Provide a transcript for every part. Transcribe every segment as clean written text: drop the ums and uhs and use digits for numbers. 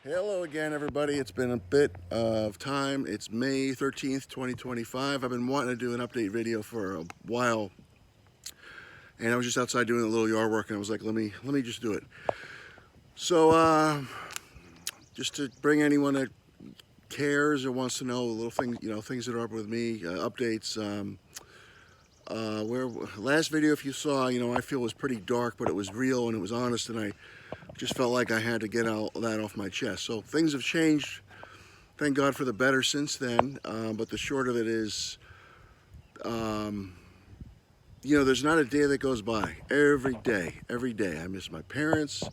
Hello again, everybody. It's been a bit of time. It's May 13th, 2025. I've been wanting to do an update video for a while, and I was just outside doing a little yard work, and I was like, let me just do it. So, just to bring anyone that cares or wants to know little things, things that are up with me, updates. Where last video, if you saw, I feel was pretty dark, but it was real and it was honest, and I just felt like I had to get all that off my chest. So things have changed, thank God, for the better since then. But the short of it is, there's not a day that goes by. Every day, I miss my parents.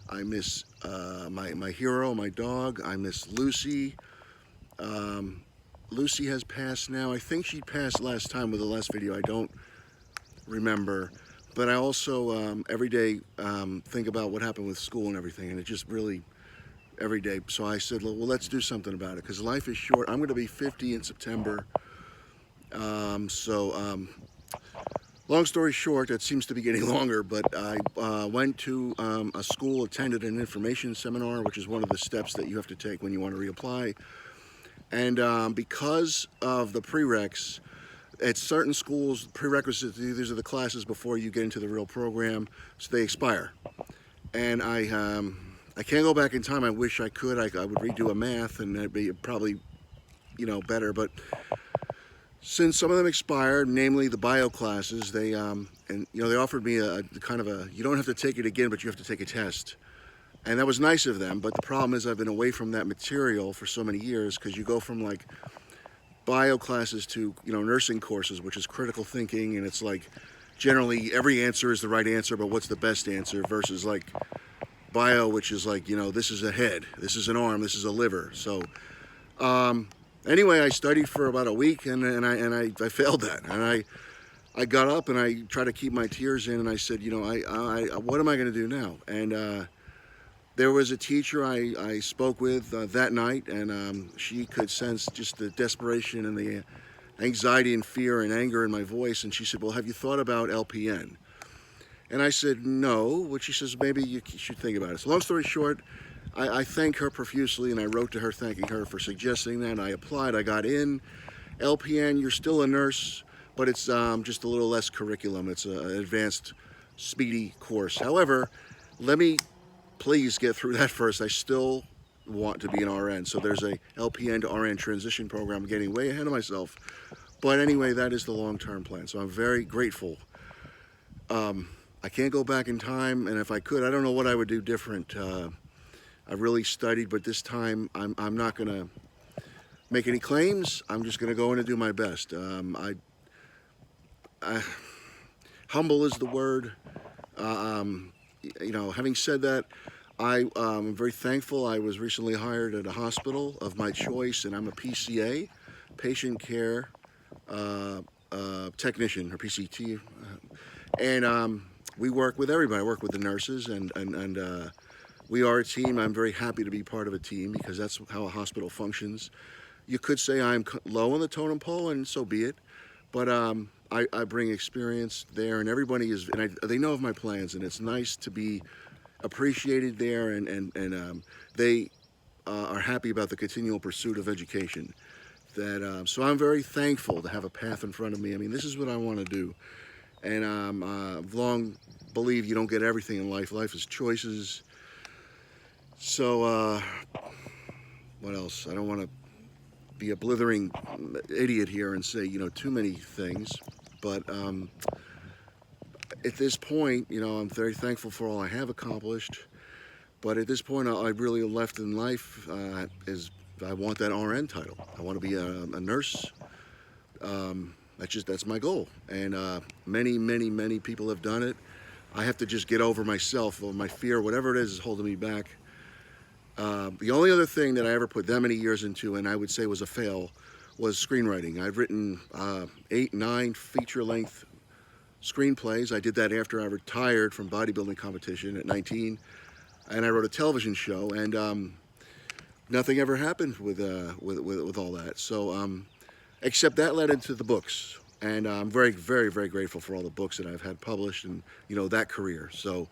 I miss my hero, my dog. I miss Lucy. Lucy has passed now. I think she passed last time with the last video. I don't remember. But I also, every day, think about what happened with school and everything. And it just really, every day. So I said, well, let's do something about it. Because life is short. I'm going to be 50 in September. Long story short, it seems to be getting longer, but I went to a school, attended an information seminar, which is one of the steps that you have to take when you want to reapply. And because of the prereqs, at certain schools, prerequisites, these are the classes before you get into the real program, so they expire. And I can't go back in time. I wish I could. I would redo a math, and that'd be probably, better. But since some of them expired, namely the bio classes, they offered me a kind of a, you don't have to take it again, but you have to take a test. And that was nice of them, but the problem is I've been away from that material for so many years, because you go from like bio classes to nursing courses, which is critical thinking, and it's like generally every answer is the right answer, but what's the best answer, versus like bio, which is like, this is a head, this is an arm, this is a liver. So anyway, I studied for about a week, and I failed that, and I got up and I tried to keep my tears in, and I said, what am I going to do now? And there was a teacher I spoke with that night, and she could sense just the desperation and the anxiety and fear and anger in my voice. And she said, well, have you thought about LPN? And I said, no. But she says, maybe you should think about it. So long story short, I thank her profusely, and I wrote to her thanking her for suggesting that. I applied. I got in. LPN, you're still a nurse, but it's just a little less curriculum. It's an advanced, speedy course. However, let me please get through that first. I still want to be an RN. So there's a LPN to RN transition program. I'm getting way ahead of myself. But anyway, that is the long-term plan. So I'm very grateful. I can't go back in time, and if I could, I don't know what I would do different. I really studied, but this time I'm not going to make any claims. I'm just going to go in and do my best. Humble is the word. Having said that, I'm very thankful. I was recently hired at a hospital of my choice, and I'm a PCA, patient care technician, or PCT. And we work with everybody. I work with the nurses, and we are a team. I'm very happy to be part of a team, because that's how a hospital functions. You could say I'm low on the totem pole, and so be it. But I bring experience there, and everybody is, and they know of my plans, and it's nice to be appreciated there, and they are happy about the continual pursuit of education. So I'm very thankful to have a path in front of me. I mean, this is what I want to do, and I've long believed you don't get everything in life. Life is choices. So what else? I don't want to be a blithering idiot here and say too many things, but at this point, I'm very thankful for all I have accomplished. But at this point, I really left in life is I want that RN title. I want to be a nurse. That's my goal. And many people have done it. I have to just get over myself, or my fear, whatever it is holding me back. The only other thing that I ever put that many years into, and I would say was a fail, was screenwriting. I've written 8, 9 feature-length screenplays. I did that after I retired from bodybuilding competition at 19, and I wrote a television show, and nothing ever happened with all that. So, except that led into the books, and I'm very, very, very grateful for all the books that I've had published, and that career. So,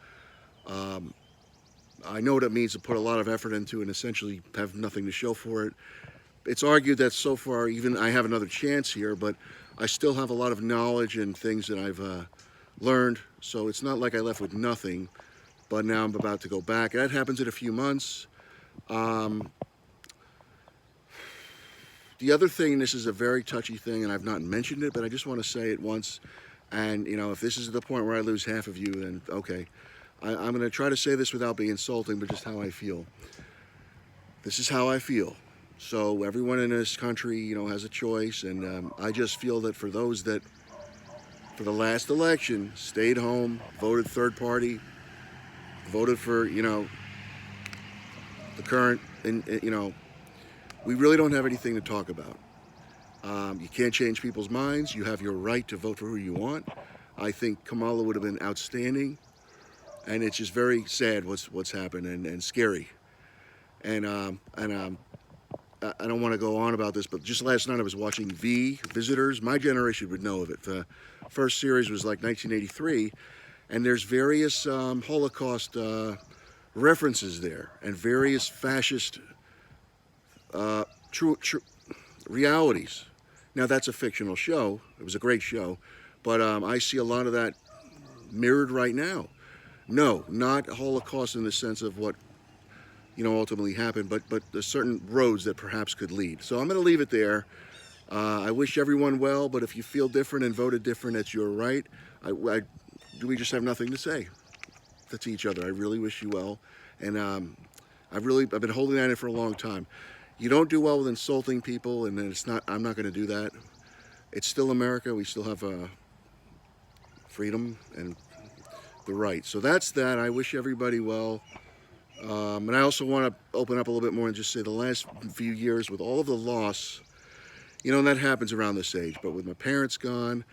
I know what it means to put a lot of effort into and essentially have nothing to show for it. It's argued that so far, even I have another chance here, but I still have a lot of knowledge and things that I've learned. So it's not like I left with nothing, but now I'm about to go back. That happens in a few months. The other thing, and this is a very touchy thing, and I've not mentioned it, but I just want to say it once. And, you know, if this is the point where I lose half of you, then okay. I'm going to try to say this without being insulting, but just how I feel. This is how I feel. So everyone in this country, you know, has a choice, and I just feel that for those that, for the last election, stayed home, voted third party, voted for, you know, the current, and you know, we really don't have anything to talk about. You can't change people's minds. You have your right to vote for who you want. I think Kamala would have been outstanding, and it's just very sad what's happened and scary. And I don't want to go on about this, but just last night I was watching Visitors. My generation would know of it. The first series was like 1983, and there's various Holocaust references there and various fascist true realities. Now that's a fictional show. It was a great show, but I see a lot of that mirrored right now. No, not Holocaust in the sense of what, you know, ultimately happened, but there's certain roads that perhaps could lead. So I'm going to leave it there. I wish everyone well, but if you feel different and voted different, that's your right. We just have nothing to say to each other. I really wish you well, and I've been holding that in for a long time. You don't do well with insulting people, and it's not. I'm not going to do that. It's still America. We still have freedom and the right. So that's that. I wish everybody well. And I also want to open up a little bit more and just say the last few years with all of the loss, you know, that happens around this age, but with my parents gone,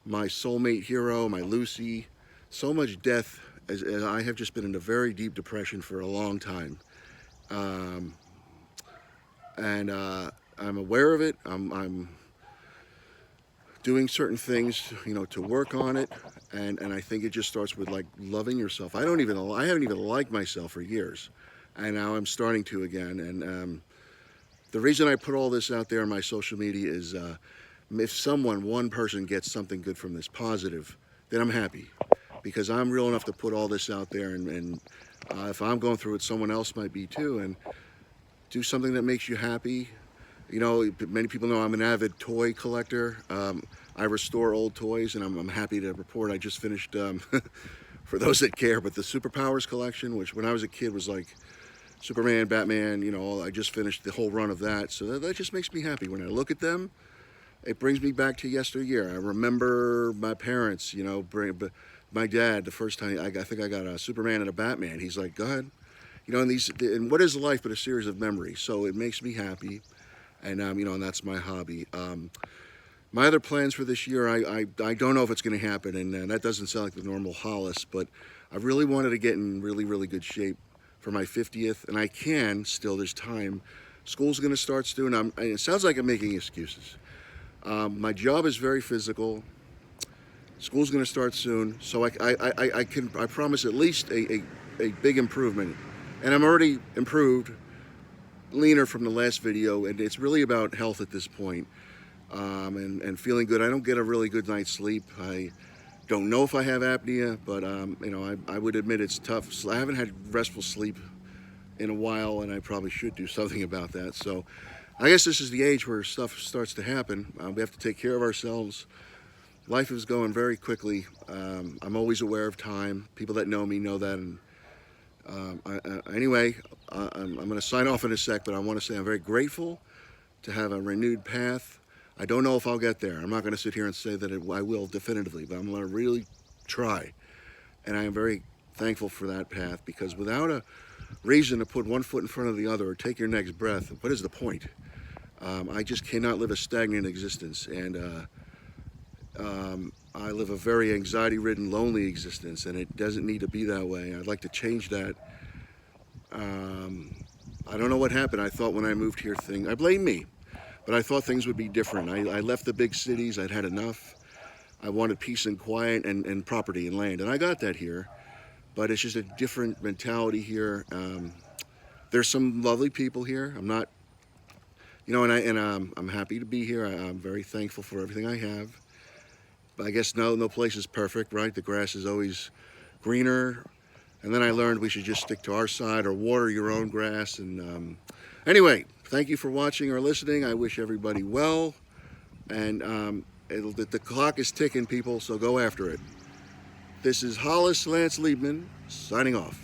my soulmate hero, my Lucy, so much death, as I have just been in a very deep depression for a long time. And I'm aware of it. I'm doing certain things, you know, to work on it, and I think it just starts with like loving yourself. I haven't even liked myself for years, and now I'm starting to again. And the reason I put all this out there on my social media is if one person gets something good from this, positive, then I'm happy, because I'm real enough to put all this out there, and if I'm going through it, someone else might be too, and do something that makes you happy. You know, many people know I'm an avid toy collector. I restore old toys, and I'm happy to report I just finished, for those that care, but the Superpowers collection, which when I was a kid was like Superman, Batman, you know, I just finished the whole run of that. So that just makes me happy. When I look at them, it brings me back to yesteryear. I remember my parents, you know, my dad, the first time I think I got a Superman and a Batman. He's like, go ahead. You know, and what is life but a series of memories? So it makes me happy. And, you know, and that's my hobby. My other plans for this year, I don't know if it's going to happen, and that doesn't sound like the normal Hollis, but I really wanted to get in really, really good shape for my 50th, and I can still, there's time. School's going to start soon. It sounds like I'm making excuses. My job is very physical. School's going to start soon, so I promise at least a big improvement. And I'm already improved, leaner from the last video, and it's really about health at this point, and feeling good. I don't get a really good night's sleep. I don't know if I have apnea, but you know, I would admit it's tough. I haven't had restful sleep in a while, and I probably should do something about that. So I guess this is the age where stuff starts to happen. We have to take care of ourselves. Life is going very quickly. I'm always aware of time. People that know me know that. And anyway, I'm going to sign off in a sec, but I want to say I'm very grateful to have a renewed path. I don't know if I'll get there. I'm not going to sit here and say that I will definitively, but I'm going to really try. And I am very thankful for that path, because without a reason to put one foot in front of the other or take your next breath, what is the point? I just cannot live a stagnant existence. And I live a very anxiety-ridden, lonely existence, and it doesn't need to be that way. I'd like to change that. I don't know what happened. I thought when I moved here, I blame me, but I thought things would be different. I left the big cities. I'd had enough. I wanted peace and quiet and property and land, and I got that here. but it's just a different mentality here. There's some lovely people here. I'm not, I'm happy to be here. I'm very thankful for everything I have. But I guess no place is perfect, right? The grass is always greener. And then I learned we should just stick to our side or water your own grass. And anyway, thank you for watching or listening. I wish everybody well. And the clock is ticking, people, so go after it. This is Hollis Lance Liebman signing off.